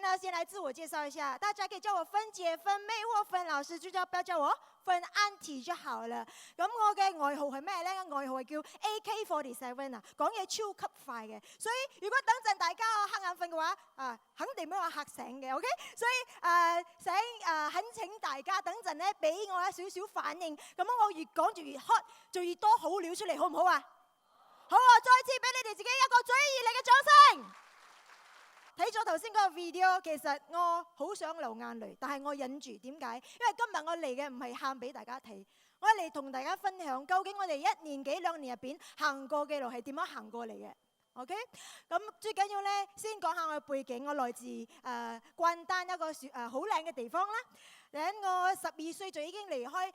呢，先来自我介绍一下，大家可以叫我芬姐、芬妹或芬老師，不要叫我芬 Auntie 就好了。咁我嘅外號係咩咧？外號係叫 AK47 啊，講嘢超級快嘅。所以如果等陣大家瞌眼瞓嘅話，肯定俾我嚇醒嘅 ，OK？ 所以懇請大家等陣咧，俾我一少少反應，咁我越講就越 hot， 就越多好料出嚟，好唔好啊？好啊！再次俾你哋自己一個最熱烈嘅掌聲。睇咗頭先嗰個 video， 其實我好想流眼淚，但係我忍住。點解？因為今日我嚟嘅唔係喊俾大家睇，我嚟同大家分享究竟我哋1年幾2年入邊行過嘅路係點樣行過嚟嘅。OK， 咁最緊要咧，先講下我嘅背景。我來自關丹一個好靚嘅地方啦。我12歲就已經離鄉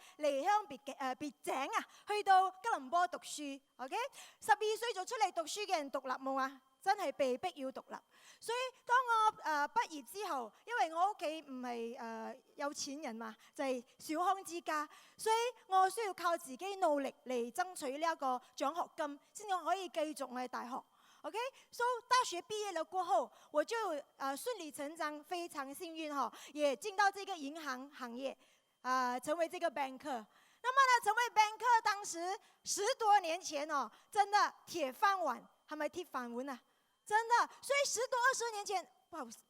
別井啊，去到吉隆坡讀書。OK， 12歲就出嚟讀書嘅人獨立冇啊？真係被逼要獨立。所以當我畢業之後，因為我屋企唔係有錢人嘛，就係小康之家，所以我需要靠自己努力嚟爭取呢一個獎學金，先至可以繼續我嘅大學。OK， so 大學畢業了過後，我就順理成章，非常幸運哈，也進到這個銀行行業，成為這個 banker。那麼呢，成為 banker 當時10多年前哦，真的鐵飯碗，係咪鐵飯碗啊？真的，所以10多20年前，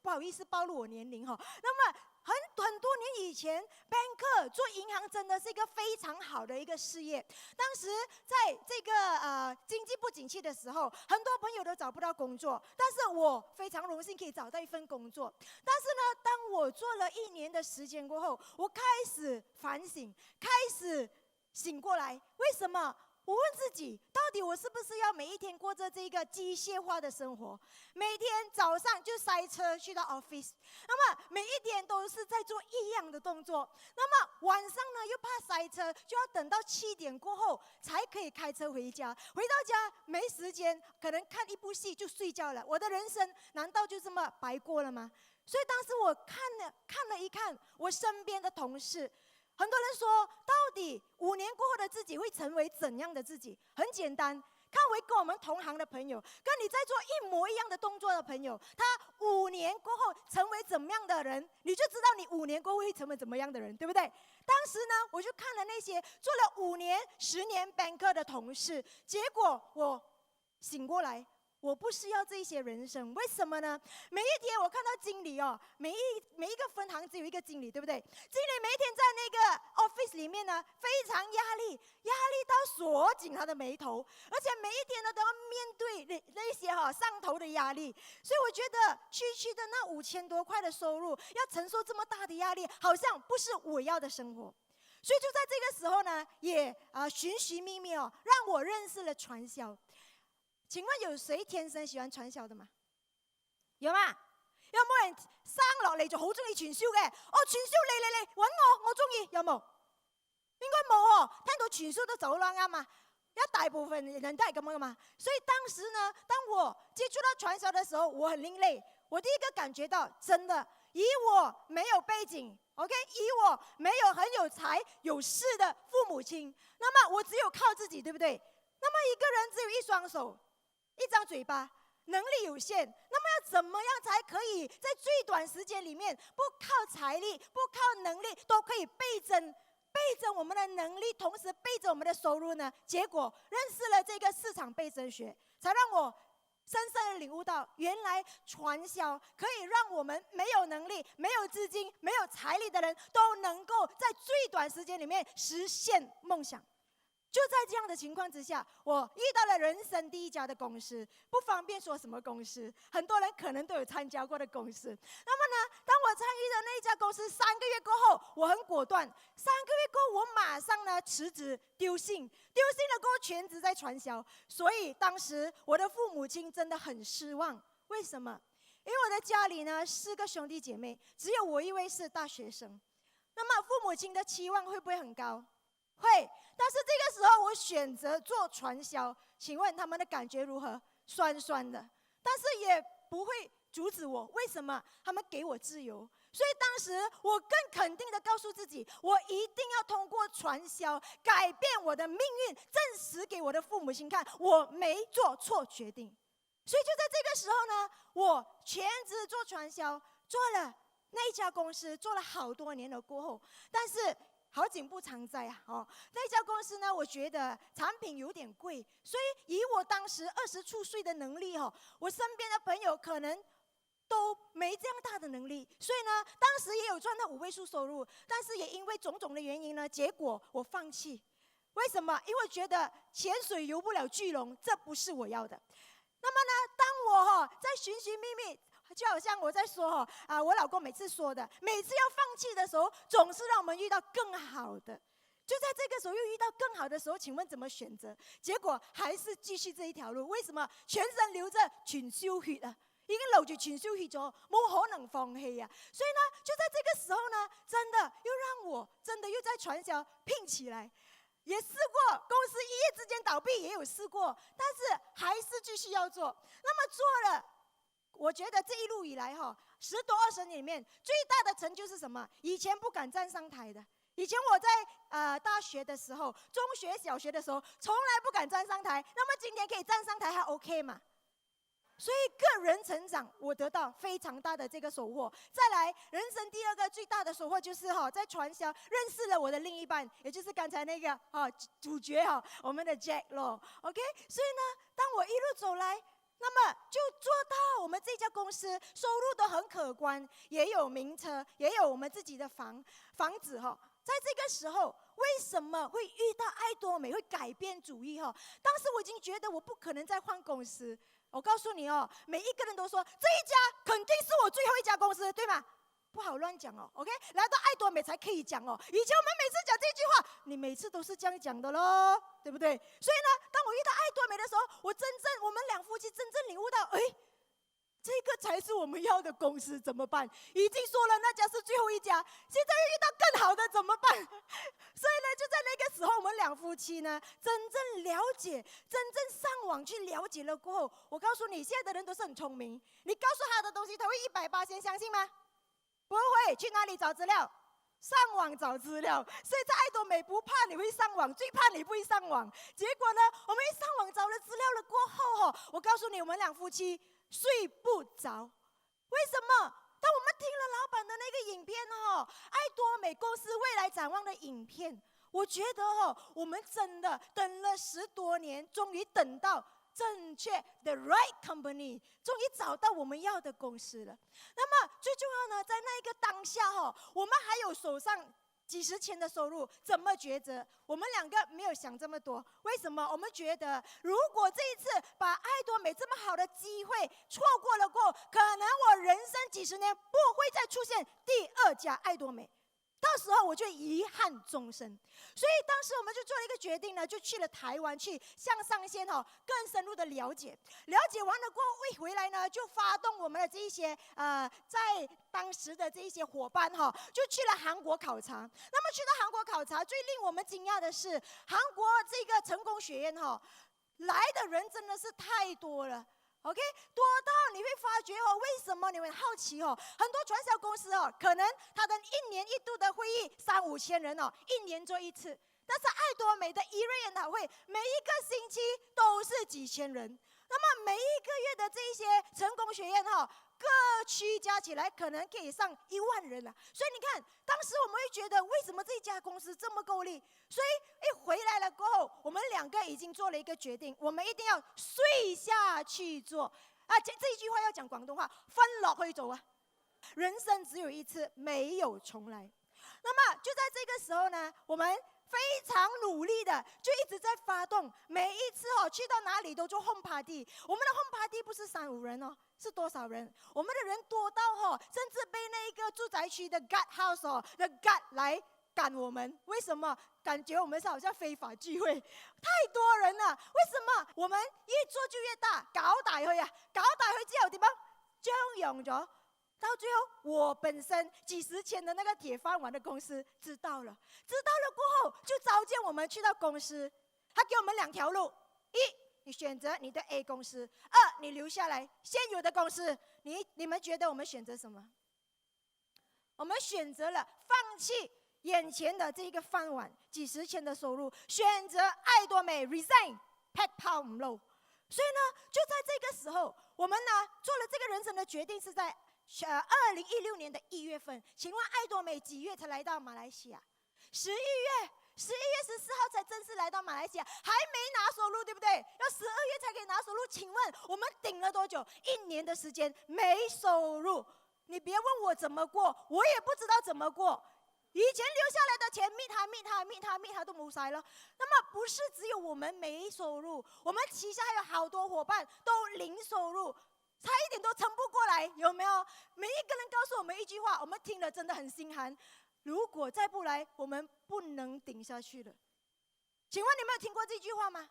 不好意思暴露我年齡哈。那麼很多年以前 ，banker 做銀行真的是一個非常好的一個事業。當時在這個經濟不景氣的時候，很多朋友都找不到工作，但是我非常榮幸可以找到一份工作。但是呢，當我做了1年的時間過後，我開始反省，開始醒過來，為什麼？我問自己，到底我是不是要每一天過着這個機械化的生活？每天早上就塞車去到 office， 那麼每一天都是在做一樣的動作。那麼晚上呢，又怕塞車，就要等到7點過後才可以開車回家。回到家沒時間，可能看一部戲就睡覺了。我的人生難道就這麼白過了嗎？所以當時我看了一看我身邊的同事。很多人說，到底5年過後的自己會成為怎樣的自己？很簡單，看回跟我們同行的朋友，跟你在做一模一樣的動作的朋友，他5年過後成為怎麼樣的人，你就知道你5年過後會成為怎麼樣的人，對不對？當時呢，我就看了那些做了5年、10年 banker 的同事，結果我醒過來。我不需要這些人生，為什麼呢？每一天我看到經理哦，每一個分行只有一個經理，對不對？經理每一天在那個 office 裡面呢，非常壓力到鎖緊他的眉頭，而且每一天呢都要面對那些上頭的壓力，所以我覺得區的那5000多塊的收入，要承受這麼大的壓力，好像不是我要的生活。所以就在這個時候呢，也尋尋覓覓哦，讓我認識了傳銷。請問有誰天生喜歡傳銷的嗎？有嗎？有冇人生落嚟就好中意傳銷嘅？哦，傳銷嚟揾我中意，有冇？應該冇哦，聽到傳銷都走啦，啱嘛？一大部分人都係咁樣噶嘛。所以當時呢，當我接觸到傳銷的時候，我很另類。我第一個感覺到，真的，以我沒有背景 ，OK， 以我沒有很有才有勢的父母親，那麼我只有靠自己，對不對？那麼一個人只有一雙手。一張嘴巴，能力有限，那麼要怎麼樣才可以在最短時間裡面，不靠財力，不靠能力，都可以倍增我們的能力，同時倍增我們的收入呢？結果認識了這個市場倍增學，才讓我深深地領悟到，原來傳銷可以讓我們沒有能力、沒有資金、沒有財力的人都能夠在最短時間裡面實現夢想。就在這樣的情況之下，我遇到了人生第一家的公司，不方便說什麼公司，很多人可能都有參加過的公司。那麼呢，當我參與的那一家公司3個月過後，我很果斷，3個月過後我馬上呢辭職丟信了過後全職在傳銷。所以當時我的父母親真的很失望，為什麼？因為我的家裡呢4個兄弟姐妹，只有我一位是大學生。那麼父母親的期望會不會很高？會，但是這個時候我選擇做傳銷，請問他們的感覺如何？酸酸的，但是也不會阻止我。為什麼？他們給我自由，所以當時我更肯定地告訴自己，我一定要通過傳銷改變我的命運，證實給我的父母親看，我沒做錯決定。所以就在這個時候呢，我全職做傳銷，做了那一家公司，做了好多年了过后，但是好景不常在啊！那家公司呢，我觉得产品有点贵，所以以我当时20出岁的能力我身边的朋友可能都没这样大的能力，所以呢，当时也有赚到5位数收入，但是也因为种种的原因呢，结果我放弃。为什么？因为觉得潜水游不了巨龙，这不是我要的。那么呢，当我在寻寻觅觅，就好像我在说我老公每次说的，每次要放弃的时候，总是让我们遇到更好的。就在这个时候又遇到更好的时候，请问怎么选择？结果还是继续这一条路。为什么？全身流着全燒血啊！已經流住全燒血咗，冇可能放棄啊！所以呢，就在這個時候呢，真的又讓我真的又在傳銷拼起來。也試過，公司一夜之間倒閉，也有試過，但是還是繼續要做。那麼做了，我覺得這一路以來10多20年裡面最大的成就是什麼？以前不敢站上台的，以前我在大學的時候、中學、小學的時候，從來不敢站上台。那麼今天可以站上台，還 OK 嗎？所以個人成長，我得到非常大的這個收穫。再來，人生第2個最大的收穫就是在傳銷認識了我的另一半，也就是剛才那個主角我們的 Jack 咯。OK， 所以呢，當我一路走來，那麼就做到我們這家公司收入都很可觀，也有名車，也有我們自己的房子在這個時候，為什麼會遇到愛多美會改變主意當時我已經覺得我不可能再換公司。我告訴你每一個人都說這一家肯定是我最後一家公司，對嗎？不好亂講OK， 來到愛多美才可以講以前我們每次講這句話，你每次都是這樣講的咯，對不對？所以呢，當我遇到愛多美的時候，我們兩夫妻真正領悟到，這個才是我們要的公司，怎麼辦？已經說了那家是最後一家，現在又遇到更好的怎麼辦？所以呢，就在那個時候，我們兩夫妻呢，真正了解，真正上網去了解了過後，我告訴你，現在的人都是很聰明，你告訴他的東西，他會100%相信嗎？不會。去哪裡找資料？上網找資料。所以在愛多美不怕你會上網，最怕你不會上網。結果呢，我們一上網找了資料了過後我告訴你，我們兩夫妻睡不着。為什麼？當我們聽了老闆的那個影片愛多美公司未來展望的影片，我覺得我們真的等了10多年，終於等到正確 the right company， 終於找到我們要的公司了。那麼最重要呢，在那一個當下我們還有手上幾十千的收入，怎麼抉擇？我們兩個沒有想這麼多。為什麼？我們覺得如果這一次把愛多美這麼好的機會錯過了過後，可能我人生幾十年不會再出現第2家愛多美，到時候我就遺憾終生。所以當時我們就做了一個決定呢，就去了台灣，去向上線更深入的了解。了解完了過後，回來呢就發動我們的這一些在當時的這一些夥伴就去了韓國考察。那麼去到韓國考察，最令我們驚訝的是，韓國這個成功學院來的人真的是太多了。OK， 多到你會發覺為什麼你會好奇很多傳銷公司可能他的1年1度的會議3-5千人1年做1次，但是愛多美的1日研討會每一個星期都是幾千人。那麼每一個月的這些成功學院各區加起來可能可以上1萬人了。所以你看，當時我們會覺得為什麼這家公司這麼夠力？所以一回來了過後，我們兩個已經做了一個決定，我們一定要睡下去做這一句話要講廣東話，瞓落去做人生只有一次，沒有重來。那麼就在這個時候呢，我們非常努力的就一直在發動，每一次去到哪裡都做 home party。我們的 home party 不是3-5人是多少人？我們的人多到甚至被那個住宅區的 guard house the guard 來趕我們。為什麼？感覺我們是好像非法聚會，太多人了。為什麼？我們越做就越大，搞大去搞大去之後點樣？張揚咗。到最後，我本身幾十千的那個鐵飯碗的公司知道了過後，就召見我們去到公司。他給我們2條路：一，你選擇你的 A 公司；二，你留下來現有的公司。你們覺得我們選擇什麼？我們選擇了放棄眼前的這個飯碗，幾十千的收入，選擇愛多美 resign， 劈炮唔撈。所以呢，就在這個時候，我們呢做了這個人生的決定，是在2016年的1月份，请问艾多美几月才来到马来西亚？11月14号才正式来到马来西亚，还没拿收入，对不对？要12月才可以拿收入。请问我们顶了多久？1年的时间没收入。你别问我怎么过，我也不知道怎么过。以前留下来的钱，密他都没晒了。那么不是只有我们没收入，我们旗下还有好多伙伴都零收入，差一点都撑不过来，有没有？每一个人告诉我们一句话，我们听了真的很心寒。如果再不来，我们不能顶下去了。请问你们有听过这句话吗？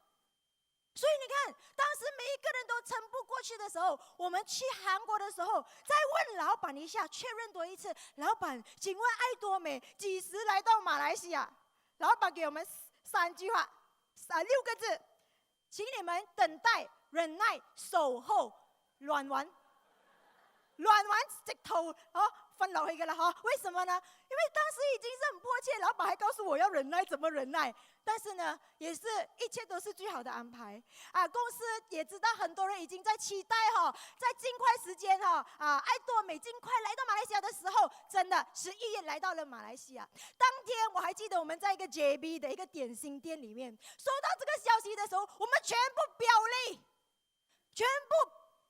所以你看，当时每一个人都撑不过去的时候，我们去韩国的时候，再问老板一下，确认多一次，老板，请问艾多美几时来到马来西亚？老板给我们3句话，6个字，请你们等待、忍耐、守候、亂玩。亂玩直頭瞓落去㗎啦，為什麼呢？因為當時已經是很迫切，老闆還告訴我要忍耐，怎麼忍耐？但是呢，也是一切都是最好的安排啊！公司也知道很多人已經在期待在盡快時間艾多美盡快來到馬來西亞的時候，真的11月來到了馬來西亞。當天我還記得我們在一個 JB 的一個點心店裡面，收到這個消息的時候，我們全部飆淚，全部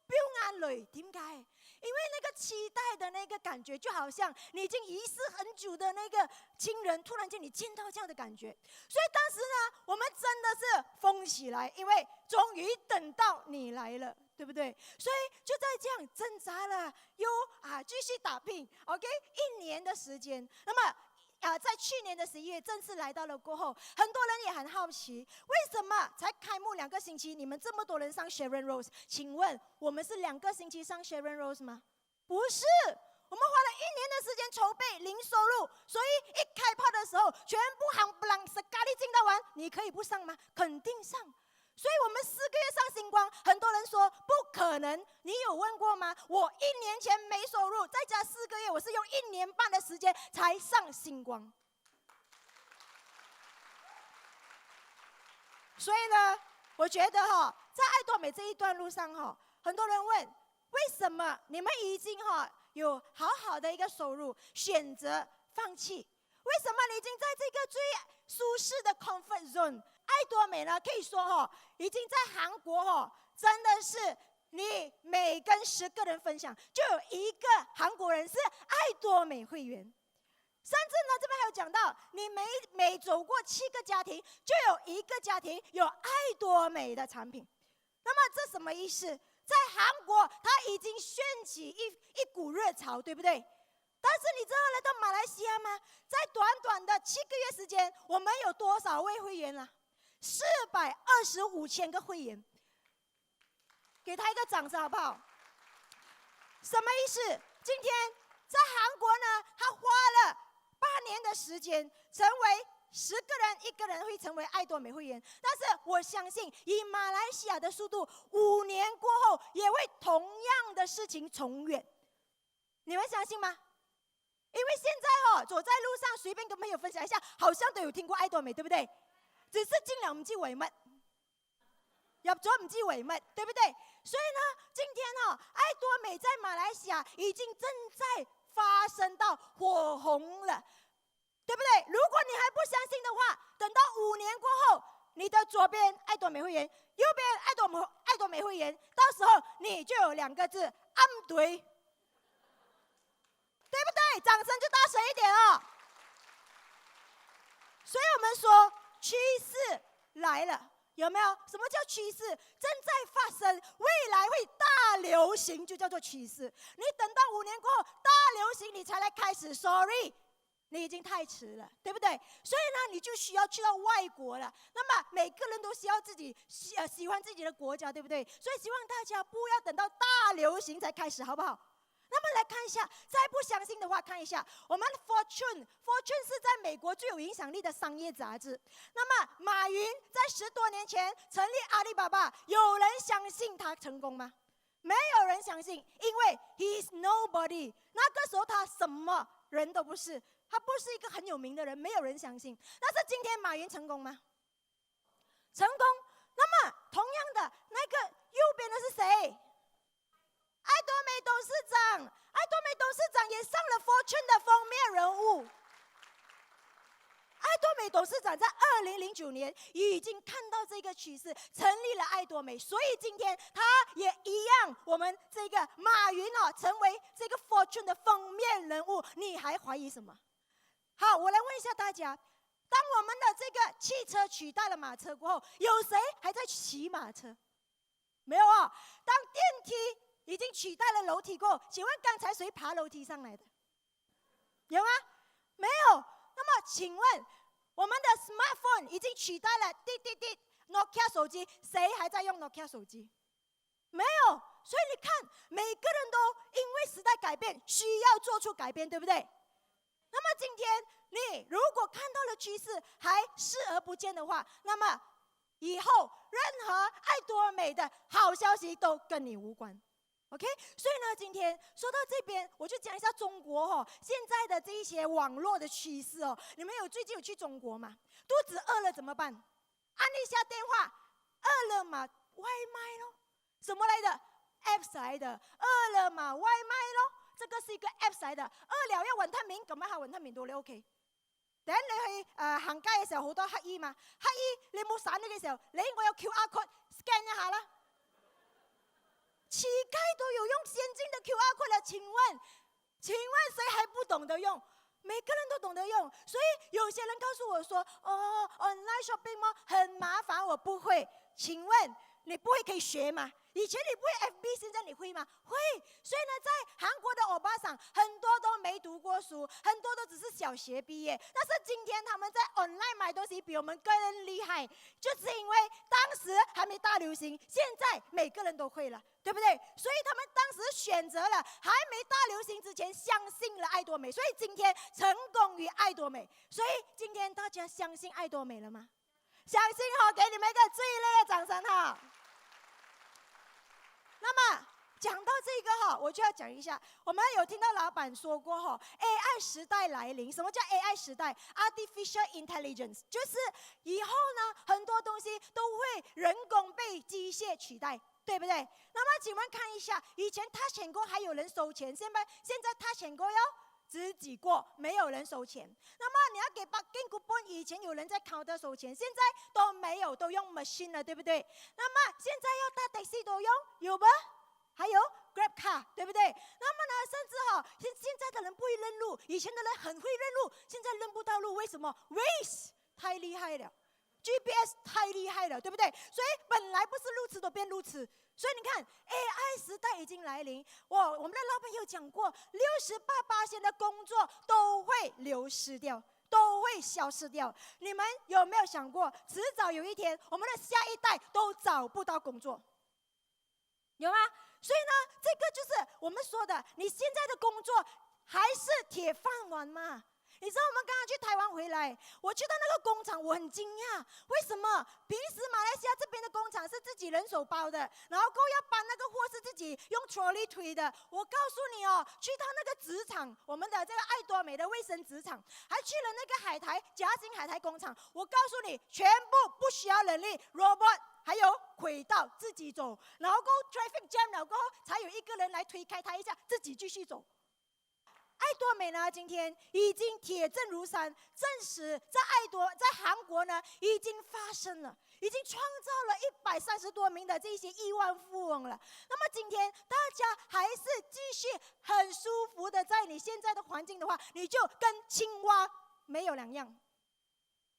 飆眼淚。點解？因為那個期待的那個感覺，就好像你已經遺失很久的那個親人，突然間你見到這樣的感覺。所以當時呢，我們真的是瘋起來，因為終於等到你來了，對不對？所以就在這樣掙扎了，又繼續打拼 ，OK， 1年的時間。那麼在去年的11月正式來到了過後，很多人也很好奇，為什麼才開幕2個星期，你們這麼多人上 Sharon Rose？ 請問我們是2個星期上 Sharon Rose 嗎？不是，我們花了1年的時間籌備，零收入，所以一開炮的時候，全部行不啷是咖喱進到完，你可以不上嗎？肯定上。所以我們4個月上星光，很多人說不可能。你有問過嗎？我1年前沒收入，再加4個月，我是用1年半的時間才上星光。所以呢，我覺得在艾多美這一段路上很多人問，為什麼你們已經有好好的一個收入，選擇放棄？為什麼你已經在這個最舒適的 comfort zone？艾多美呢，可以說已經在韓國真的是你每跟10個人分享，就有1個韓國人是艾多美會員。甚至呢，這邊還有講到，你每走過7個家庭，就有1個家庭有艾多美的產品。那麼這什麼意思？在韓國，它已經掀起一股熱潮，對不對？但是你知道來到馬來西亞嗎？在短短的7個月時間，我們有多少位會員啊？425千個會員，給他一個掌聲好不好？什麼意思？今天在韓國呢，他花了8年的時間，成為10個人1個人會成為艾多美會員。但是我相信，以馬來西亞的速度，5年過後也會同樣的事情重演。你們相信嗎？因為現在走在路上，隨便跟朋友分享一下，好像都有聽過艾多美，對不對？只是進了唔知為乜，入咗唔知為乜，對不對？所以呢，今天艾多美在馬來西亞已經正在發生到火紅了，對不對？如果你還不相信的話，等到5年過後，你的左邊艾多美會員，右邊艾多美會員，到時候你就有2個字暗對，對不對？掌聲就大聲一點哦。所以我們說趨勢來了，有沒有？什麼叫趨勢？正在發生，未來會大流行，就叫做趨勢。你等到5年過後，大流行你才來開始 ，sorry， 你已經太遲了，對不對？所以呢，你就需要去到外國了。那麼每個人都需要自己喜歡自己的國家，對不對？所以希望大家不要等到大流行才開始，好不好？那麼來看一下，再不相信的話，看一下我們 Fortune 是在美國最有影響力的商業雜誌。那麼馬雲在10多年前成立阿里巴巴，有人相信他成功嗎？沒有人相信，因為 he is nobody。那個時候他什麼人都不是，他不是一個很有名的人，沒有人相信。但是今天馬雲成功嗎？成功。那麼同樣的，那個右邊的是誰？艾多美董事長，艾多市长在2009年已经看到这个趋势，成立了爱多美，所以今天他也一样，我们这个马云成为这个 Fortune 的封面人物，你还怀疑什么？好，我来问一下大家，当我们的这个汽车取代了马车过后，有谁还在骑马车？没有啊。当电梯已经取代了楼梯过后，请问刚才谁爬楼梯上来的？有吗？没有。那么请问我们的 smartphone 已经取代了滴滴滴 Nokia 手机，谁还在用 Nokia 手机？没有。所以你看，每个人都因为时代改变，需要做出改变，对不对？那么今天你如果看到了趋势还视而不见的话，那么以后任何爱多美的好消息都跟你无关。OK， 所以呢，今天说到这边，我就讲一下中国现在的这一些网络的趋势你们最近有去中国吗？肚子饿了怎么办？按一下电话，饿了么外卖咯，什么来的 ？Apps 来的，饿了么外卖咯，这个是一个 Apps 来的。餓了要雲吞麵，咁樣下雲吞麵到你屋企。等你去行街嘅時候，好多乞衣嘛，乞衣你冇散咗嘅時候，我有 QR code scan 一下啦。乞丐都有用先进的 QR code 了，请问谁还不懂得用？每个人都懂得用，所以有些人告诉我说，online shopping 吗？很麻烦，我不会。请问你不会可以学吗？以前你不会 FB， 现在你会吗？会。所以呢，在韩国的欧巴桑很多都没读过书，很多都只是小学毕业，但是今天他们在 online 买东西比我们更厉害，就是因为当时还没大流行，现在每个人都会了，对不对？所以他们当时选择了还没大流行之前相信了爱多美，所以今天成功于爱多美。所以今天大家相信爱多美了吗？相信给你们一个最热烈的掌声哈。那么讲到这个我就要讲一下，我们有听到老板说过AI 时代来临。什么叫 AI 时代 ？Artificial Intelligence 就是以后呢，很多东西都会人工被机械取代，对不对？那么请问看一下，以前Touch 'n Go还有人收钱，现在Touch 'n Go要自己过，没有人收钱。那么你要给parking coupon，以前有人在 counter 收钱，现在都没有，都用 machine 了，对不对？那么现在要搭taxi都用有吧？还有 Grab Car， 对不对？那么呢，甚至现在的人不会认路，以前的人很会认路，现在认不到路，为什么 ？Waze 太厉害了。GPS 太厉害了，对不对？所以本来不是路痴都变路痴。所以你看 ，AI 时代已经来临。我们的老板有讲过，68%的工作都会流失掉，都会消失掉。你们有没有想过，迟早有一天，我们的下一代都找不到工作？有吗？所以呢，这个就是我们说的，你现在的工作还是铁饭碗吗？你知道我们刚刚去台湾回来，我去到那个工厂，我很惊讶，为什么平时马来西亚这边的工厂是自己人手包的，然后要搬那个货是自己用 trolley 推的。我告诉你去到那个纸厂，我们的这个爱多美的卫生纸厂，还去了那个嘉兴海苔工厂，我告诉你，全部不需要人力 ，robot。还有轨道自己走，然后traffic jam 了过后，才有一个人来推开它一下，自己继续走。爱多美呢，今天已经铁证如山，证实在韩国呢已经发生了，已经创造了130多名的这些亿万富翁了。那么今天大家还是继续很舒服的在你现在的环境的话，你就跟青蛙没有两样。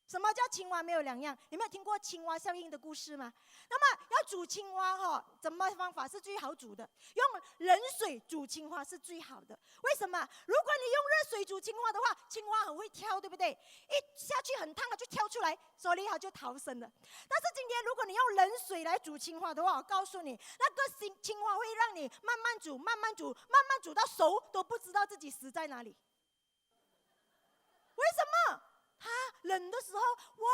什么叫青蛙没有两样？你们有听过青蛙效应的故事吗？那么要煮青蛙怎么方法是最好煮的？用冷水煮青蛙是最好的。为什么？如果你用热水煮青蛙的话，青蛙很会跳，对不对？一下去很烫，它就跳出来，所以它就逃生了。但是今天如果你用冷水来煮青蛙的话，我告诉你，那个青蛙会让你慢慢煮，慢慢煮，慢慢煮到熟都不知道自己死在哪里。为什么？它冷的时候，哇，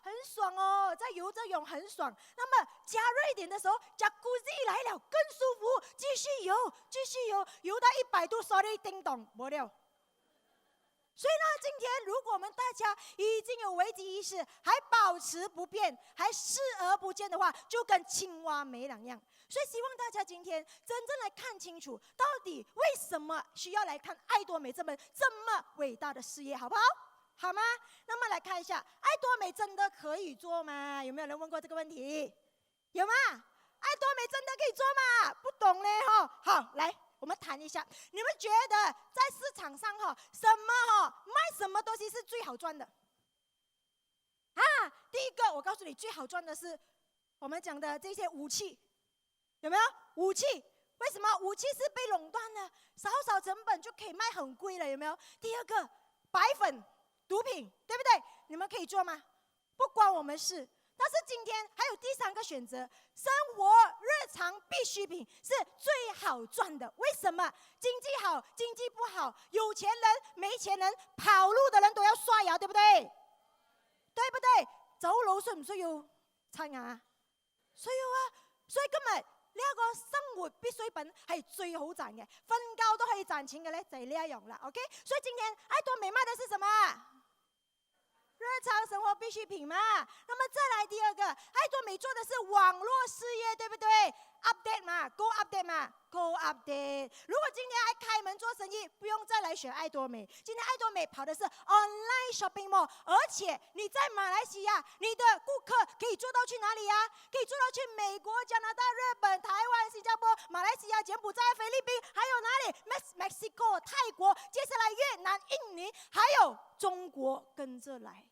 很爽在游着泳很爽。那么加热一点的时候，Jacuzzi 来了更舒服，继续游，继续游，游到100度 ，sorry， 叮咚，没了。所以呢，今天如果我们大家已经有危机意识，还保持不变，还视而不见的话，就跟青蛙没两样。所以希望大家今天真正来看清楚，到底为什么需要来看爱多美这么伟大的事业，好不好？好吗？那么来看一下，爱多美真的可以做吗？有没有人问过这个问题？有吗？爱多美真的可以做吗？不懂嘞哈。好，来我们谈一下，你们觉得在市场上卖什么东西是最好赚的？第一个我告诉你，最好赚的是我们讲的这些武器，有没有？武器为什么武器是被垄断的？少成本就可以卖很贵了，有没有？第二个，白粉、毒品，对不对？你们可以做吗？不关我们事。但是今天还有第三个选择，生活日常必需品是最好赚的。为什么？经济好，经济不好，有钱人、没钱人、跑路的人都要刷牙，对不对？對不對？走路需唔需要刷牙？需要啊！所以今日呢一個生活必需品係最好賺嘅，瞓覺都可以賺錢嘅咧，就係呢一樣啦。OK， 所以今天愛多美賣的是什麼？日常生活必需品嘛。那麼再來第二個，愛多美做的是網絡事業，對不對？update 嘛 ，go update 嘛 ，go update。如果今天還開門做生意，不用再來選愛多美。今天愛多美跑的是 online shopping mall， 而且你在馬來西亞，你的顧客可以做到去哪裡呀？可以做到去美國、加拿大、日本、台灣、新加坡、馬來西亞、柬埔寨、菲律賓，還有哪裡 ？Mexico、泰國，接下來越南、印尼，還有中國跟着來。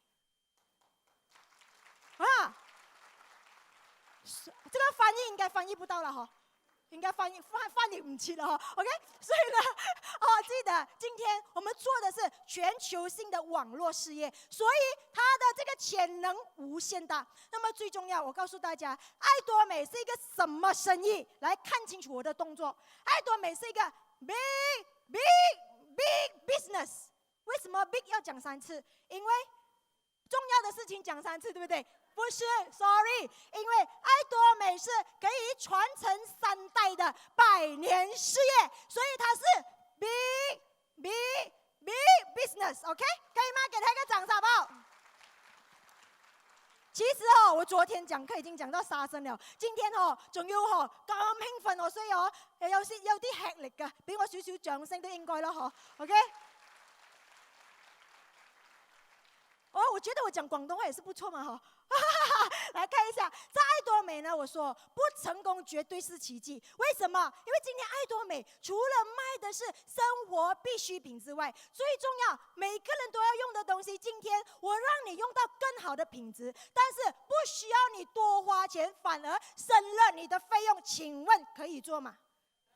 這個翻譯應該翻譯不到了哈，應該翻譯唔切了哈。OK， 所以呢，記得今天我們做的是全球性的網絡事業，所以它的這個潛能無限大。那麼最重要，我告訴大家，愛多美是一個什麼生意？來看清楚我的動作，愛多美是一個 big business。為什麼 big 要講3次？因為重要的事情講3次，對不對？不是 ，sorry， 因為愛多美是可以傳承3代的100年事業，所以它是 big business，OK， 可以嗎？給他一個掌聲好不好？其實我昨天講課已經講到沙聲了，今天仲要咁興奮所以有啲吃力㗎，俾我少少掌聲都應該啦，OK。我覺得我講廣東話也是不錯嘛，來看一下，在愛多美呢，我說不成功絕對是奇蹟。為什麼？因為今天愛多美除了賣的是生活必需品之外，最重要每個人都要用的東西，今天我讓你用到更好的品質，但是不需要你多花錢，反而省了你的費用。請問可以做嗎？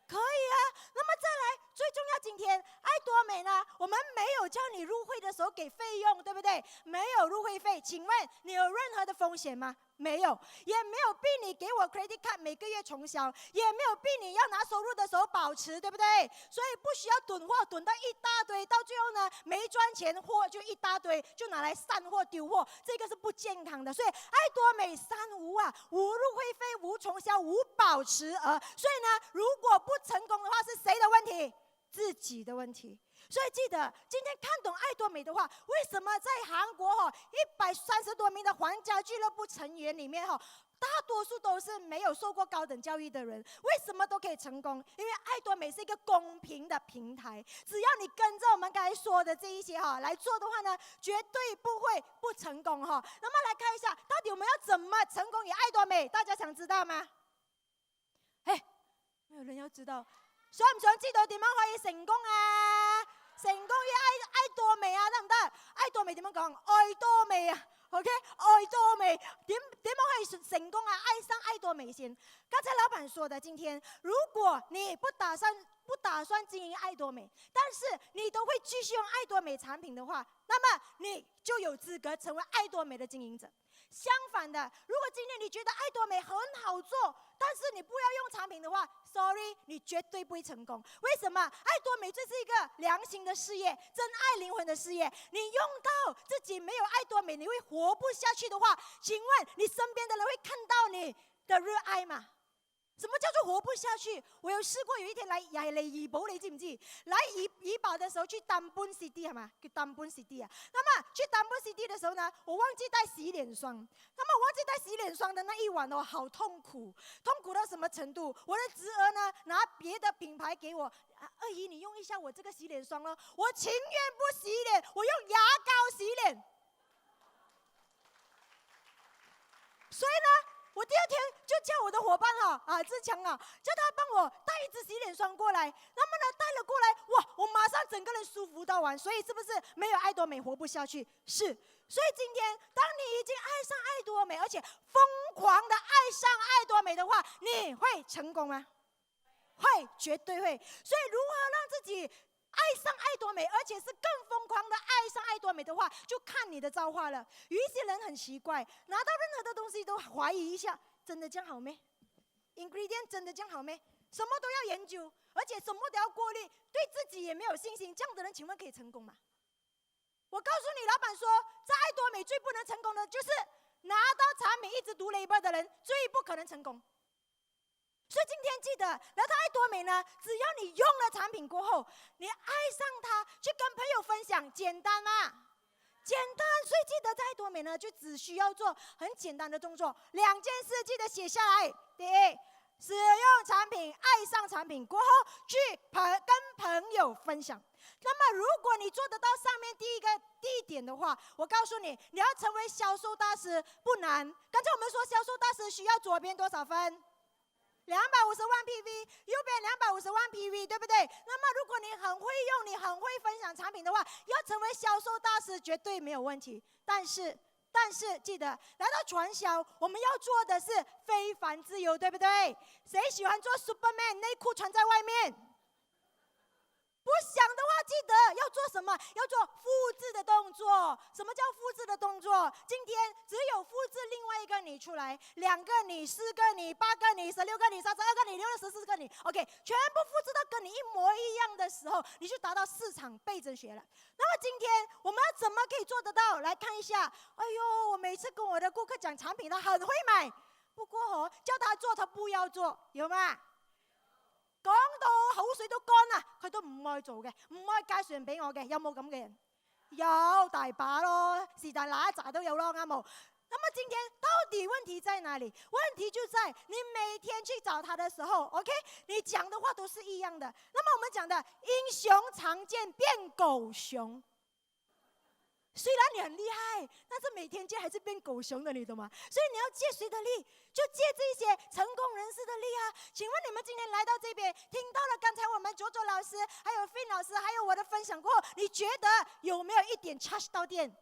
可以啊，那麼再來，最重要，今天愛多美呢，我們沒有叫你入會的時候給費用，對不對？沒有入會費，請問你有任何的風險嗎？沒有，也沒有逼你給我 credit card 每個月重銷，也沒有逼你要拿收入的時候保持，對不對？所以不需要囤貨，囤到一大堆，到最後呢，沒賺錢，貨就一大堆，就拿來散貨丟貨，這個是不健康的。所以愛多美3無啊，無入會費，無重銷，無保持額。所以呢，如果不成功的話，是誰的問題？自己的問題。所以記得今天看懂愛多美的話，為什麼在韓國130多名的皇家俱樂部成員裡面大多數都是沒有受過高等教育的人，為什麼都可以成功？因為愛多美是一個公平的平台，只要你跟着我們剛才說的這一些來做的話呢，絕對不會不成功那麼來看一下，到底我們要怎麼成功於愛多美？大家想知道嗎？沒有人要知道，想唔想知道點樣可以成功啊？成功於愛多美啊，得唔得？愛多美點樣講？愛多美啊 ，OK？ 愛多美點樣可以成功啊？愛上愛多美先。剛才老闆說的，今天如果你不打算經營愛多美，但是你都會繼續用愛多美產品的話，那麼你就有資格成為愛多美的經營者。相反的，如果今天你覺得愛多美很好做，但是你不要用產品的話 ，sorry， 你絕對不會成功。為什麼？愛多美這是一個良心的事業，真愛靈魂的事業。你用到自己沒有愛多美，你會活不下去的話，請問你身邊的人會看到你的熱愛嗎？什么叫做活不下去？我有试过有一天又係嚟怡保，你知唔知？嚟怡保的時候去Tambun City 係嘛？叫Tambun City啊。那麼去Tambun City 的時候呢，我忘記帶洗臉霜。那麼忘記帶洗臉霜的那一晚哦，好痛苦，痛苦到什麼程度？我的侄兒呢拿別的品牌給我，二姨你用一下我這個洗臉霜咯，我情願不洗臉，我用牙膏洗臉。所以呢，我第二天就叫我的伙伴志強叫他幫我帶一支洗臉霜過來。那麼呢，帶了過來，哇，我馬上整個人舒服到完。所以是不是沒有愛多美活不下去？是。所以今天，當你已經愛上愛多美，而且瘋狂的愛上愛多美的話，你會成功嗎？會，絕對會。所以如何讓自己愛上愛多美，而且是更瘋狂的愛上愛多美的話，就看你的造化了。有一些人很奇怪，拿到任何的東西都懷疑一下，真的這樣好咩 ？ingredient 真的這樣好咩？什麼都要研究，而且什麼都要過濾，對自己也沒有信心，這樣的人請問可以成功嗎？我告訴你，老闆說，在愛多美最不能成功的就是拿到產品一直讀 label 的人，最不可能成功。所以今天記得來到愛多美呢，只要你用了產品過後，你愛上它，去跟朋友分享，簡單嗎？簡單。所以記得在愛多美呢，就只需要做很簡單的動作，2件事記得寫下來。第一，使用產品，愛上產品過後，去跟朋友分享。那麼如果你做得到上面第一點的話，我告訴你，你要成為銷售大師不難。剛才我們說銷售大師需要左邊多少分？250萬 PV， 右邊250萬 PV， 對不對？那麼如果你很會用，你很會分享產品的話，要成為銷售大師絕對沒有問題。但是記得來到傳銷，我們要做的是非凡自由，對不對？誰喜歡做 Superman 內褲穿在外面？不想的話，記得要做什麼？要做複製的動作。什麼叫複製的動作？今天只有複製另外一個你出來，2個你、4個你、8個你、16個你、32個你、14個你 ，OK， 全部複製到跟你一模一樣的時候，你就達到市場倍增學了。那麼今天我們要怎麼可以做得到？來看一下。哎呦，我每次跟我的顧客講產品，他很會買，不過叫他做，他不要做，有嗎？講到口水都乾啦，佢都唔愛做嘅，唔愛介紹人俾我嘅，有冇咁嘅人？有，大把咯，是但哪一紮都有咯，啱冇？那麼今天到底問題在哪裡？問題就在你每天去找他的時候 ，OK， 你講的話都是一樣的。那麼我們講的英雄常見變狗熊。雖然你很厲害，但是每天見還是變狗熊的，你懂嗎？所以你要借誰的力，就借這些成功人士的力啊！請問你們今天來到這邊，聽到了剛才我們卓卓老師，還有 Fin 老師，還有我的分享過後，你覺得有沒有一點 charge 到電？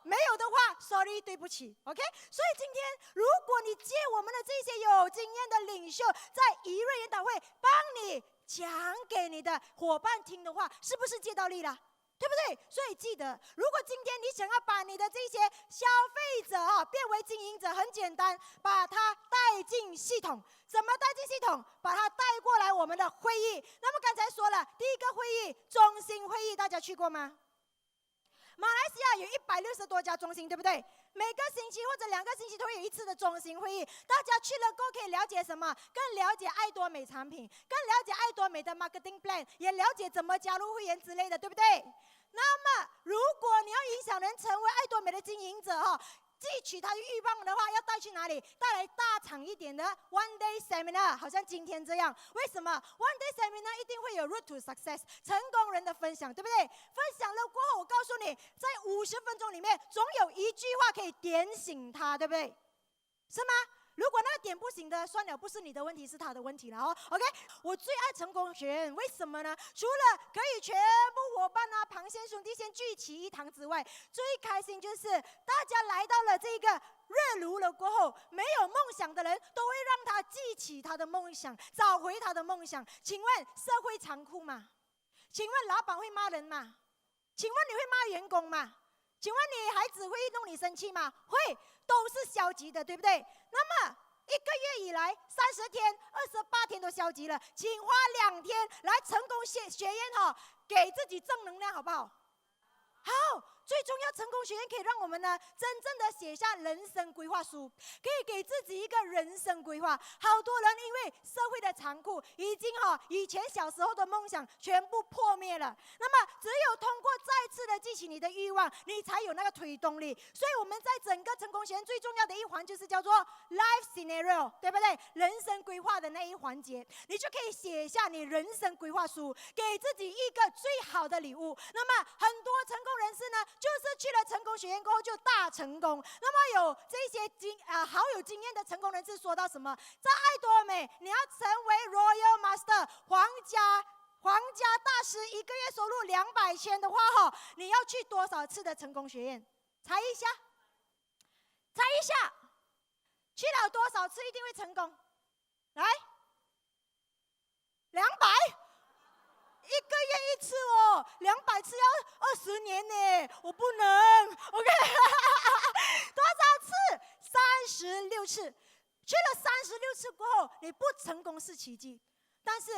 沒有的話 ，sorry， 對不起 ，OK。所以今天，如果你借我們的這些有經驗的領袖，在怡瑞研討會幫你講給你的夥伴聽的話，是不是借到力了？對不對？所以記得，如果今天你想要把你的這些消費者變為經營者，很簡單，把它帶進系統。怎麼帶進系統？把它帶過來我們的會議。那麼剛才說了，第一個會議中心會議，大家去過嗎？馬來西亞有160多家中心，對不對？每個星期或者2個星期都會有一次的中心會議，大家去了過後可以了解什麼？更了解愛多美產品，更了解愛多美的 marketing plan， 也了解怎麼加入會員之類的，對不對？那麼如果你要影響人成為愛多美的經營者汲取他的欲望的話，要帶去哪裡？帶來大場一點的 one day seminar， 好像今天這樣。為什麼 one day seminar 一定會有 road to success 成功人的分享，對不對？分享了過後，我告訴你，在50分鐘裡面，總有一句話可以點醒他，對不對？是嗎？如果那個點不醒的，算了，不是你的問題，是他的問題了哦。OK， 我最愛成功學院，為什麼呢？除了可以全部夥伴螃蟹兄弟先聚齊一堂之外，最開心就是大家來到了這個熱爐了過後，沒有夢想的人都會讓他記起他的夢想，找回他的夢想。請問社會殘酷嗎？請問老闆會罵人嗎？請問你會罵員工嗎？請問你孩子會弄你生氣嗎？會，都是消極的，對不對？那麼1個月以來30天、28天都消極了，請花2天來成功學院給自己正能量，好不好？好，最重要，成功学院可以让我们呢，真正的写下人生规划书，可以给自己一个人生规划。好多人因为社会的残酷，已经以前小时候的梦想全部破灭了。那么，只有通过再次的激起你的欲望，你才有那个推动力。所以我们在整个成功学院最重要的一环就是叫做 life scenario， 对不对？人生规划的那一环节，你就可以写下你人生规划书，给自己一个最好的礼物。那么很多成功人士呢，就是去了成功学院过后就大成功。那么有这些好有经验的成功人士说到什么？在爱多美，你要成为 Royal Master 皇家大师，一个月收入200千的话，你要去多少次的成功学院？猜一下，去了多少次一定会成功？来，200。一个月一次哦，200次要20年呢，我不能。OK， 多少次？36次。去了36次过后，你不成功是奇迹，但是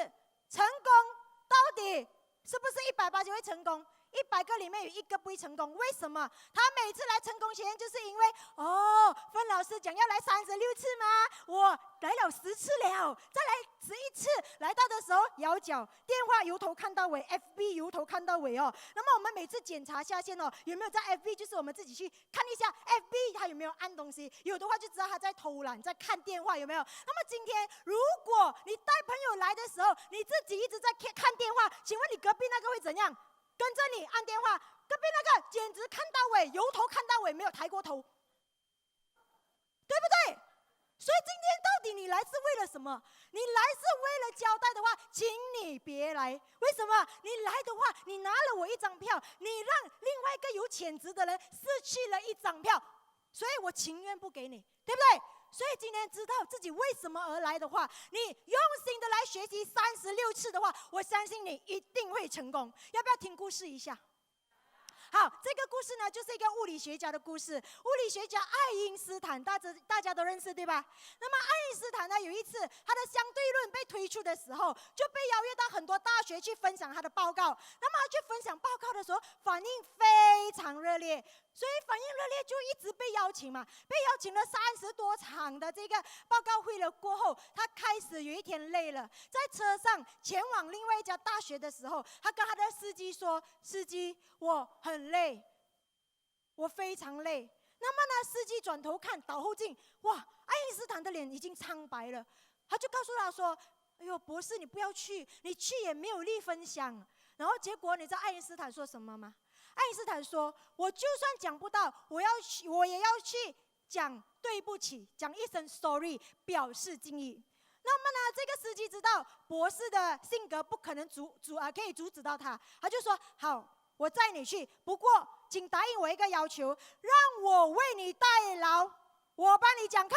成功到底是不是180就会成功？100个里面有1个不会成功，为什么？他每次来成功学院，就是因为芬老师讲要来36次吗？我来了10次了，再来11次。来到的时候摇脚，电话由头看到尾 ，FB 由头看到尾哦。那么我们每次检查下线哦，有没有在 FB， 就是我们自己去看一下 FB 他有没有按东西，有的话就知道他在偷懒，在看电话有没有？那么今天如果你带朋友来的时候，你自己一直在看电话，请问你隔壁那个会怎样？跟着你按电话，隔壁那个简直看到尾，由头看到尾，没有抬过头，对不对？所以今天到底你来是为了什么？你来是为了交代的话，请你别来。为什么？你来的话，你拿了我一张票，你让另外一个有潜质的人失去了一张票，所以我情愿不给你，对不对？所以今天知道自己为什么而来的话，你用心的来学习36次的话，我相信你一定会成功。要不要听故事一下？好，这个故事呢，就是一个物理学家的故事。物理学家爱因斯坦，大家都认识，对吧？那么爱因斯坦呢，有一次他的相对论被推出的时候，就被邀约到很多大学去分享他的报告。那么他去分享报告的时候，反应非常热烈，所以反应热烈就一直被邀请嘛。被邀请了30多场的这个报告会了过后，他开始有一天累了，在车上前往另外一家大学的时候，他跟他的司机说：“司机，我很累，我非常累。”那么呢，司机转头看倒后镜，哇，爱因斯坦的脸已经苍白了。他就告诉他说：“哎呦，博士，你不要去，你去也没有力分享。”然后结果你知道爱因斯坦说什么吗？爱因斯坦说：“我就算讲不到，我也要去讲对不起，讲一声 sorry， 表示敬意。”那么呢，这个司机知道博士的性格不可能可以阻止到他，他就说：“好，我载你去，不过请答应我一个要求，让我为你代劳，我帮你讲课。”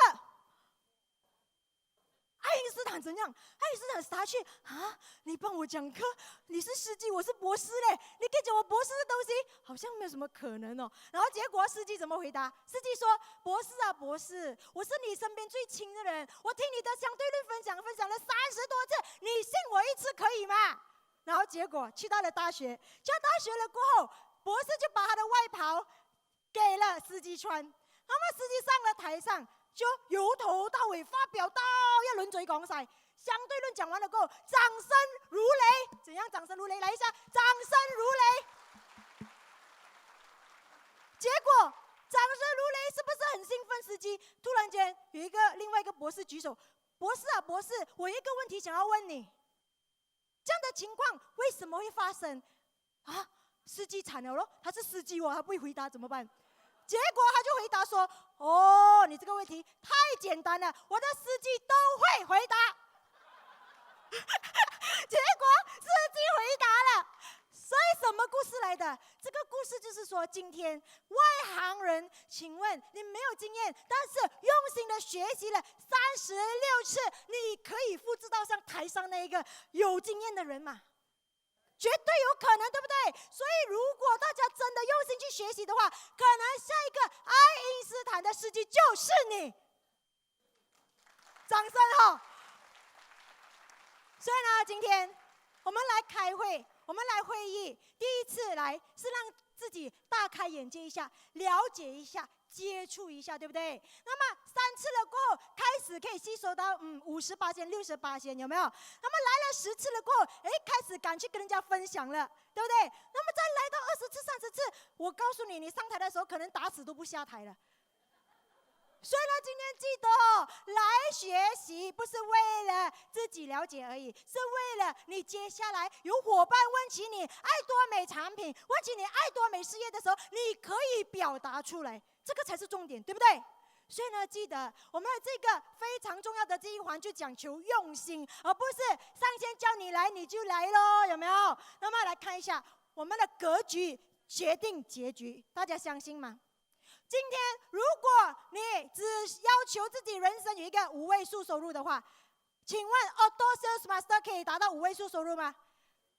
爱因斯坦怎样？爱因斯坦傻去啊！你帮我讲课？你是司机，我是博士嘞，你可以讲我博士的东西，好像没有什么可能哦。然后结果司机怎么回答？司机说：“博士啊，博士，我是你身边最亲的人，我听你的相对论分享了30多次，你信我1次可以吗？”然后结果去到了大学，去到大学了过后，博士就把他的外袍给了司机穿。那么司机上了台上，就由头到尾发表到一輪嘴講晒，相對論講完了過後，掌聲如雷。怎樣掌聲如雷？來一下，掌聲如雷。結果掌聲如雷，是不是很興奮？司機突然間有另外一個博士舉手，博士啊，博士，我有一個問題想要問你，這樣的情況為什麼會發生？啊，司機慘了咯，他是司機哦，他不會回答怎麼辦？结果他就回答说：“哦，你这个问题太简单了，我的司机都会回答。”结果司机回答了。所以什么故事来的？这个故事就是说，今天外行人，请问你没有经验，但是用心的学习了36次，你可以复制到像台上那一个有经验的人吗？绝对有可能，对不对？所以如果大家真的用心去学习的话，可能下一个爱因斯坦的司机就是你。掌声哈！所以呢，今天我们来开会，我们来会议，第一次来是让自己大开眼界一下，了解一下，接触一下，对不对？那么3次了过后，开始可以吸收到58%、68%，有没有？那么来了10次了过后，开始敢去跟人家分享了，对不对？那么再来到20次、30次，我告诉你，你上台的时候可能打死都不下台了。所以呢，今天记得来学习，不是为了自己了解而已，是为了你接下来有伙伴问起你爱多美产品，问起你爱多美事业的时候，你可以表达出来，这个才是重点，对不对？所以呢，记得我们的这个非常重要的这一环就讲求用心，而不是上天叫你来你就来咯，有没有？那么来看一下我们的格局决定结局，大家相信吗？今天如果你只要求自己人生有一个5位数收入的话，请问 Auto Sales Master 可以达到5位数收入吗？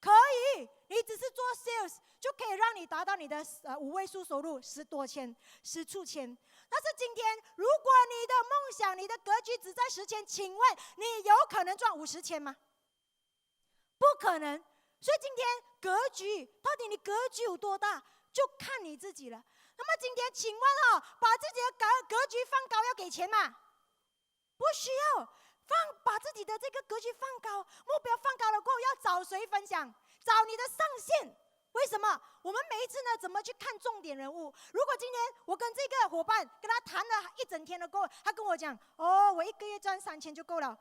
可以，你只是做 sales 就可以让你达到你的5位数收入10多千、10处千。但是今天，如果你的梦想、你的格局只在10千，请问你有可能赚50千吗？不可能。所以今天格局，到底你格局有多大，就看你自己了。那么今天，请问把自己的格局放高要给钱吗？不需要，把自己的这个格局放高，目标放高了过后，要找谁分享？找你的上线。为什么？我们每一次呢，怎么去看重点人物？如果今天我跟这个伙伴跟他谈了一整天了过后，他跟我讲，我1个月赚3000就够了，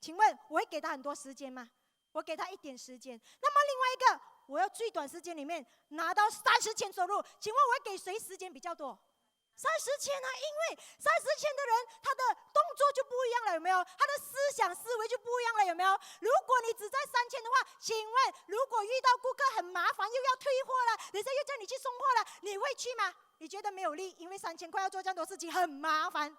请问我会给他很多时间吗？我给他一点时间。那么另外一个，我要最短时间里面拿到30千收入，请问我会给谁时间比较多？30千啊，因为30千的人，他的动作就不一样了，有没有？他的思想思维就不一样了，有没有？如果你只在3000的话，请问如果遇到顾客很麻烦，又要退货了，等下又叫你去送货了，你会去吗？你觉得没有力，因为3000块要做这样多事情很麻烦，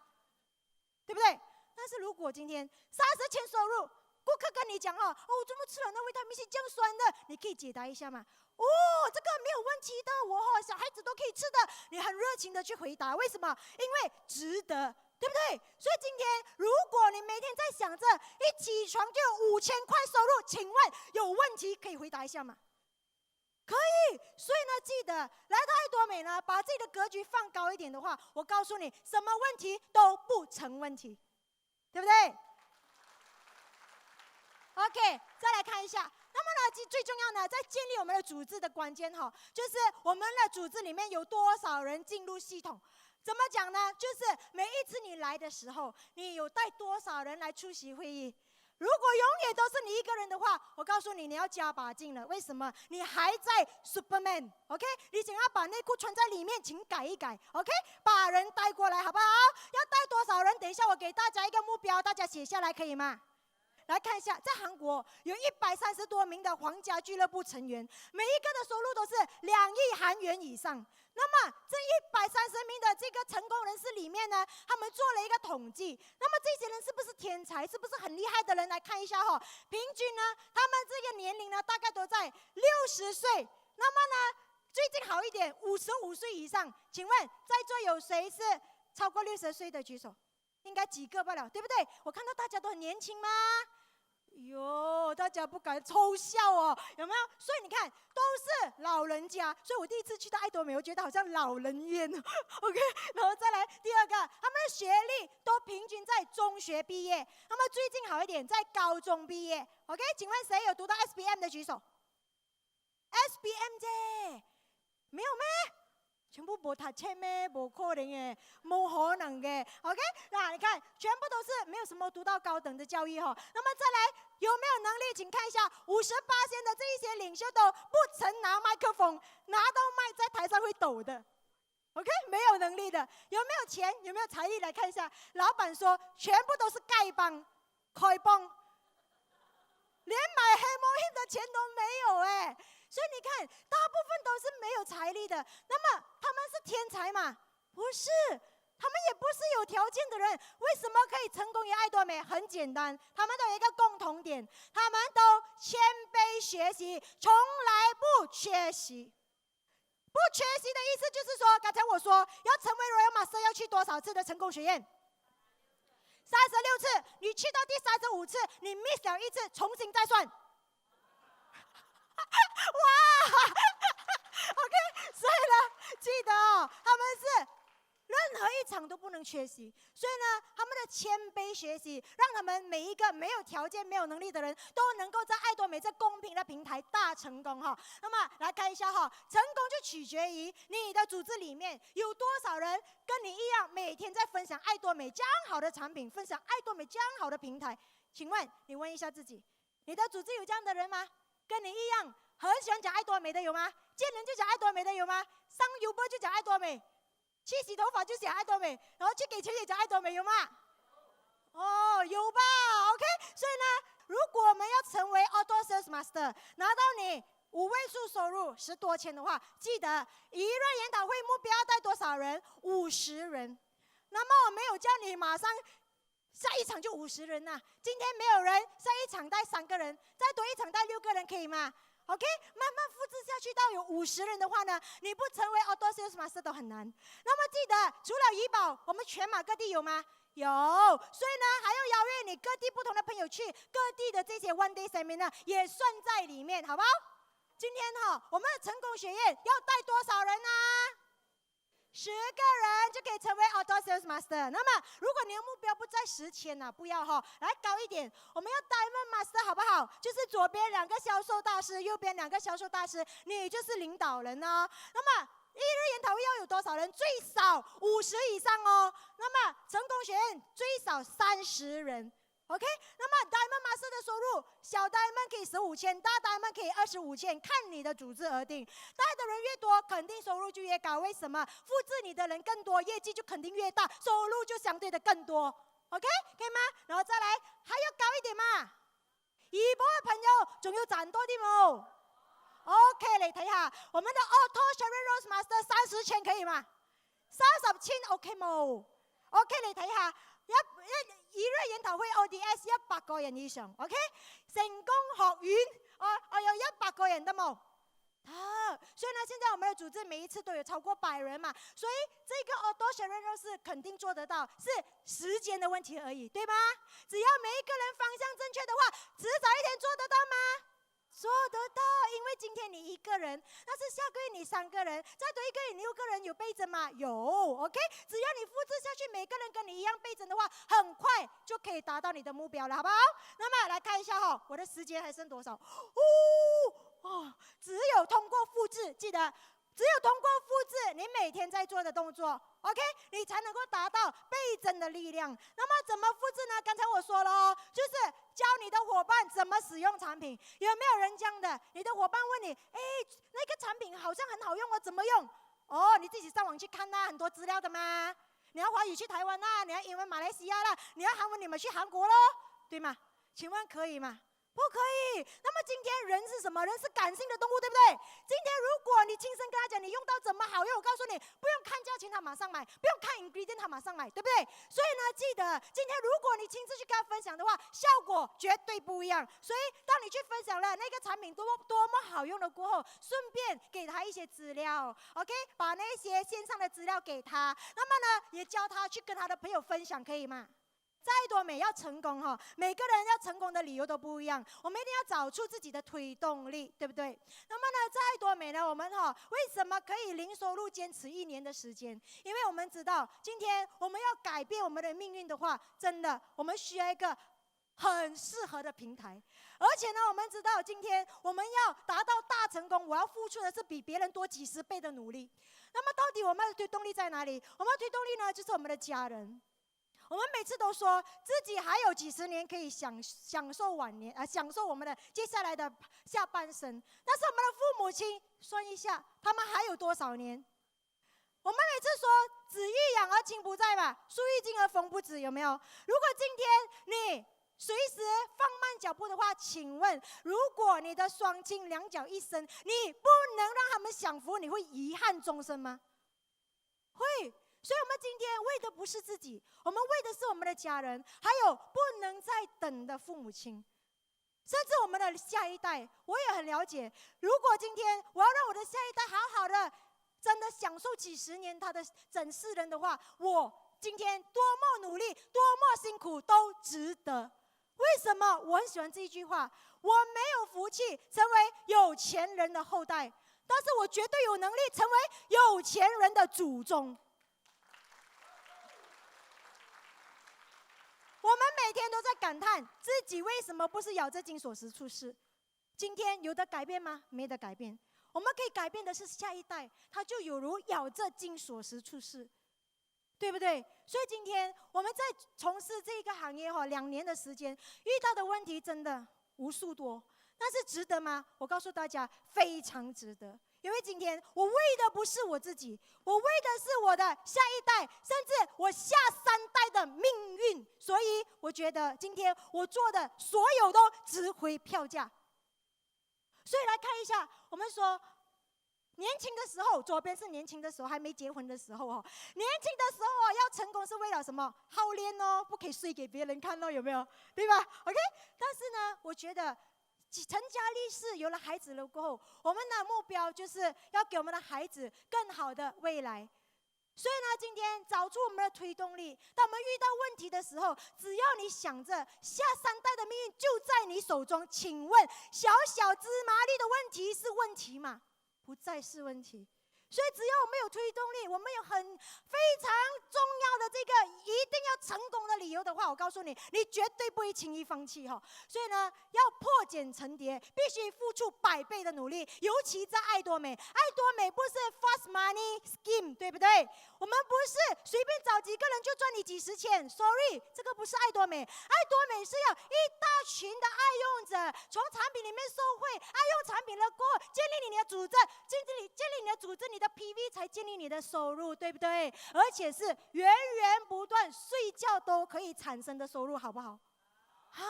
对不对？但是如果今天30千收入，顾客跟你讲我怎么吃了那维他命 C 这样酸的？你可以解答一下吗？这个没有问题的，小孩子都可以吃的。你很热情的去回答，为什么？因为值得，对不对？所以今天，如果你每天在想着一起床就有5000块收入，请问有问题可以回答一下吗？可以。所以呢，记得来到爱多美呢，把自己的格局放高一点的话，我告诉你，什么问题都不成问题，对不对？OK， 再来看一下。那么呢，最重要呢，在建立我们的组织的关键就是我们的组织里面有多少人进入系统。怎么讲呢？就是每一次你来的时候，你有带多少人来出席会议？如果永远都是你一个人的话，我告诉你，你要加把劲了。为什么？你还在 Superman，OK？ 你想要把内裤穿在里面，请改一改 ，OK？ 把人带过来好不好？要带多少人？等一下我给大家一个目标，大家写下来可以吗？来看一下，在韩国有130多名的皇家俱乐部成员，每一个的收入都是2亿韩元以上。那么这130名的这个成功人士里面呢，他们做了一个统计。那么这些人是不是天才？是不是很厉害的人？来看一下平均呢，他们这个年龄呢，大概都在60岁。那么呢，最近好一点，55岁以上。请问在座有谁是超过60岁的？举手。应该几个罢了，对不对？我看到大家都很年轻吗？哟，大家不敢抽笑有没有？所以你看，都是老人家。所以我第一次去到爱多美，我觉得好像老人院OK， 然后再来第二个，他们的学历都平均在中学毕业。那么最近好一点，在高中毕业。OK， 请问谁有读到 SBM 的举手 ？SBM 啫，没有咩？全部没读册咩？不可能嘅，冇可能嘅。OK， 那你看，全部都是没有什么读到高等的教育那么再来，有没有能力？请看一下，58%的这一些领袖都不曾拿麦克风，拿到麦在台上会抖的。OK， 没有能力的。有没有钱？有没有财力？来看一下，老板说全部都是丐帮、开帮，连买黑魔印的钱都没有所以你看，大部分都是没有财力的。那么他们是天才吗？不是，他们也不是有条件的人。为什么可以成功于爱多美？很简单，他们都有一个共同点，他们都谦卑学习，从来不缺席。不缺席的意思就是说，刚才我说要成为 Royal Master 要去多少次的成功学院？36次，你去到第35次，你 miss 了1次，重新再算。哇 ，OK， 所以呢，记得哦，他们是任何一场都不能缺席，所以呢，他们的谦卑学习，让他们每一个没有条件、没有能力的人都能够在爱多美这公平的平台大成功哈。那么来看一下哈，成功就取决于你的组织里面有多少人跟你一样，每天在分享爱多美这样好的产品，分享爱多美这样好的平台。请问你问一下自己，你的组织有这样的人吗？跟你一样很喜欢讲爱多美的有吗？见人就讲爱多美的有吗？上优播就讲爱多美。去洗头发就讲爱多美，然后去给钱也讲爱多美，有吗？哦，有吧 ？OK， 所以呢，如果我们要成为 Outdoor Sales Master， 拿到你5位数收入10多千的话，记得一日研讨会目标带多少人？50人。那么我没有叫你马上下一场就50人呐，今天没有人，下一场带3个人，再多一场带6个人，可以吗？OK， 慢慢复制下去到有50人的话呢，你不成为 Outdoor Sales Master 都很难。那么记得，除了怡保，我们全马各地有吗？有，所以呢，还要邀约你各地不同的朋友去各地的这些 One Day Seminar 也算在里面，好不好？今天我们的成功学院要带多少人呢？10个人就可以成为 Outdoor Sales Master。那么，如果你的目标不在10千呢，不要来高一点，我们要 Diamond Master 好不好？就是左边2个销售大师，右边2个销售大师，你就是领导人哦。那么，一日研讨会要有多少人？最少50以上哦。那么，成功学院最少30人。OK， 那么 Diamond Master 的收入，小 Diamond 可以15千，大 Diamond 可以25千，看你的组织而定。带的人越多，肯定收入就越高。为什么？复制你的人更多，业绩就肯定越大，收入就相对的更多。OK， 可以吗？然后再来，还要高一点嘛？怡保嘅朋友仲要賺多啲冇 ？OK， 嚟睇下我們的 Outdoor Sales Master 30千可以嗎？30千 OK 冇 ？OK， 嚟睇下。一日研討會 ODS 100個人以上 ，OK？ 成功學院我有100個人得冇？所以呢，現在我們的組織每一次都有超過100人嘛，所以這個 Outdoor Sales 是肯定做得到，是時間的問題而已，對嗎？只要每一個人方向正確的話，遲早一天做得到嗎？做得到，因為今天你1個人，但是下個月你3個人，再多1個月你6個人，有倍增嗎？有 ，OK。只要你複製下去，每個人跟你一樣倍增的話，很快就可以達到你的目標了，好不好？那麼來看一下我的時間還剩多少？只有通過複製，記得。只有通過複製你每天在做的動作 ，OK， 你才能夠達到倍增的力量。那麼怎麼複製呢？剛才我說了哦，就是教你的夥伴怎麼使用產品。有沒有人這樣的？你的夥伴問你，那個產品好像很好用哦，怎麼用？你自己上網去看啦，很多資料的嘛。你要華語去台灣啦，你要英文馬來西亞啦，你要韓文你們去韓國咯，對嗎？請問可以嗎？不可以。那麼今天人是什麼？人是感性的動物，對不對？今天如果你親身跟他講你用到怎麼好用，我告訴你，不用看價錢他馬上買，不用看 ingredient 他馬上買，對不對？所以呢，記得今天如果你親自去跟他分享的話，效果絕對不一樣。所以當你去分享了那個產品多麼好用了過後，順便給他一些資料 ，OK， 把那些線上的資料給他，那麼呢也教他去跟他的朋友分享，可以嗎？再多美要成功每個人要成功的理由都不一樣，我們一定要找出自己的推動力，對不對？那麼呢，再多美呢，我們為什麼可以零收入堅持1年的時間？因為我們知道，今天我們要改變我們的命運的話，真的我們需要一個很適合的平台。而且呢，我們知道今天我們要達到大成功，我要付出的是比別人多幾10倍的努力。那麼到底我們的推動力在哪裡？我們的推動力呢，就是我們的家人。我們每次都說自己還有幾十年可以享受晚年，享受我們的接下來的下半生。但是我們的父母親算一下，他們還有多少年？我們每次說子欲養而親不在嘛，樹欲靜而風不止，有沒有？如果今天你隨時放慢腳步的話，請問，如果你的雙親兩腳一伸，你不能讓他們享福，你會遺憾終生嗎？會。所以我們今天為的不是自己，我們為的是我們的家人，還有不能再等的父母親，甚至我們的下一代。我也很了解，如果今天我要讓我的下一代好好的，真的享受幾十年他的整世人的話，我今天多麼努力，多麼辛苦都值得。為什麼？我很喜歡這一句話，我沒有福氣成為有錢人的後代，但是我绝对有能力成为有钱人的祖宗。我们每天都在感叹自己为什么不是咬着金锁匙出世。今天有的改变吗？没得改变。我们可以改变的是下一代，他就有如咬着金锁匙出世，对不对？所以今天我们在从事这个行业2年的时间，遇到的问题真的无数多，但是值得吗？我告诉大家，非常值得。因为今天我为的不是我自己，我为的是我的下一代，甚至我下3代的命运。所以我觉得今天我做的所有都值回票价。所以来看一下，我们说年轻的时候，左边是年轻的时候，还没结婚的时候哦。年轻的时候要成功是为了什么？好练哦，不可以睡给别人看哦，有没有？对吧 ？OK。但是呢，我觉得成家立室，有了孩子了过后，我们的目标就是要给我们的孩子更好的未来。所以呢，今天找出我们的推动力。当我们遇到问题的时候，只要你想着下3代的命运就在你手中，请问小小芝麻粒的问题是问题吗？不再是问题。所以只要我们有推动力，我们有非常重要的这个一定要成功的理由的话，我告诉你，你绝对不会轻易放弃哈。所以呢，要破茧成蝶，必须付出100倍的努力。尤其在爱多美，爱多美不是 fast money scheme， 对不对？我们不是随便找几个人就赚你几十千 ，sorry， 这个不是爱多美。爱多美是要一大群的爱用者从产品里面受惠，爱用产品了过后，建立你的组织，建立你的组织，你的 PV 才建立你的收入，对不对？而且是源源不断，睡觉都可以产生的收入，好不好？好，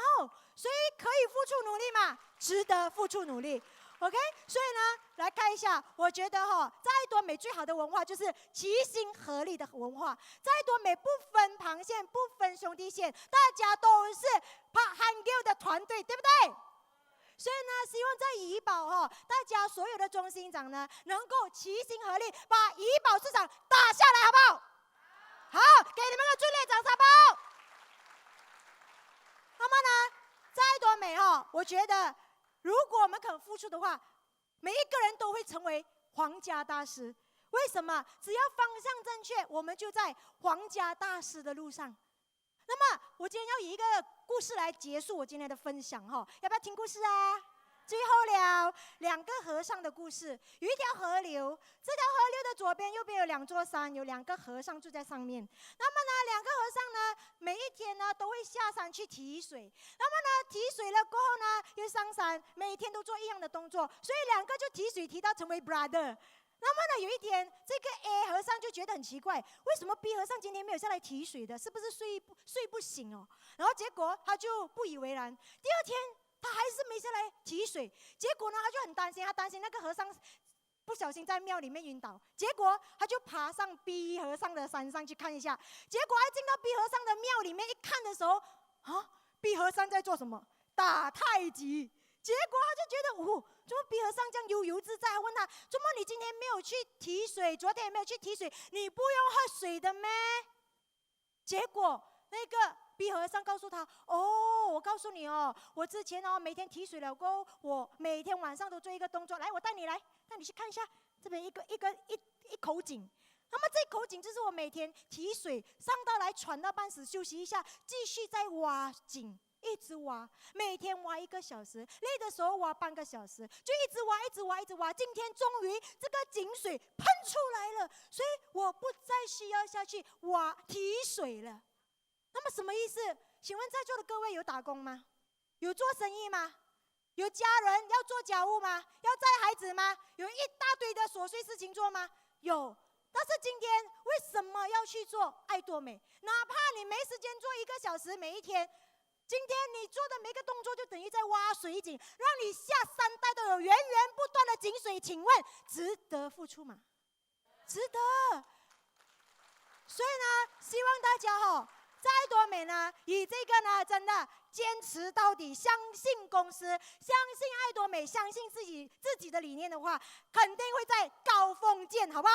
所以可以付出努力嘛，值得付出努力。OK， 所以呢，来看一下，我觉得在爱多美最好的文化就是齐心合力的文化。在爱多美不分旁线，不分兄弟线，大家都是喊叫的团队，对不对？所以呢，希望在怡保大家所有的中心长呢，能够齐心合力，把怡保市场打下来，好不好？好，给你们个最烈掌声吧！那么呢，在爱多美我觉得如果我们肯付出的话，每一个人都会成为皇家大师。为什么？只要方向正确，我们就在皇家大师的路上。那么，我今天要以一个故事来结束我今天的分享要不要听故事啊？最后了2个和尚的故事。有一条河流，这条河流的左边、右边有2座山，有2个和尚住在上面。那么呢，2个和尚呢，每一天呢都会下山去提水。那么呢，提水了过后呢，又上山，每天都做一样的动作，所以2个就提水提到成为 brother。那么呢，有一天，这个 A 和尚就觉得很奇怪，为什么 B 和尚今天没有下来提水的？是不是睡不醒哦？然后结果他就不以为然。第2天，他还是没下来提水。结果呢，他就很担心，他担心那个和尚不小心在庙里面晕倒。结果他就爬上 B 和尚的山上去看一下。结果他进到 B 和尚的庙里面一看的时候，B 和尚在做什么？打太极。结果他就觉得，怎么 B 和尚这样悠游自在？问他，怎么你今天没有去提水？昨天也没有去提水，你不用喝水的咩？结果那个 B 和尚告诉他，我告诉你我之前每天提水了过后，我每天晚上都做一个动作，来，我带你去看一下，这边一口井。那么这口井就是我每天提水上到来喘到半死，休息一下，继续再挖井。一直挖，每天挖1个小时，累的时候挖半个小时，就一直挖，一直挖，一直挖。今天终于这个井水喷出来了，所以我不再需要下去提水了。那么什么意思？请问在座的各位有打工吗？有做生意吗？有家人要做家务吗？要带孩子吗？有一大堆的琐碎事情做吗？有。但是今天为什么要去做爱多美？哪怕你没时间做1个小时每一天，今天你做的每个动作就等于在挖水井，让你下3代都有源源不断的井水。请问值得付出吗？值得。所以呢，希望大家在爱多美呢，以这个呢，真的坚持到底，相信公司，相信爱多美，相信自己的理念的话，肯定会在高峰见，好不好？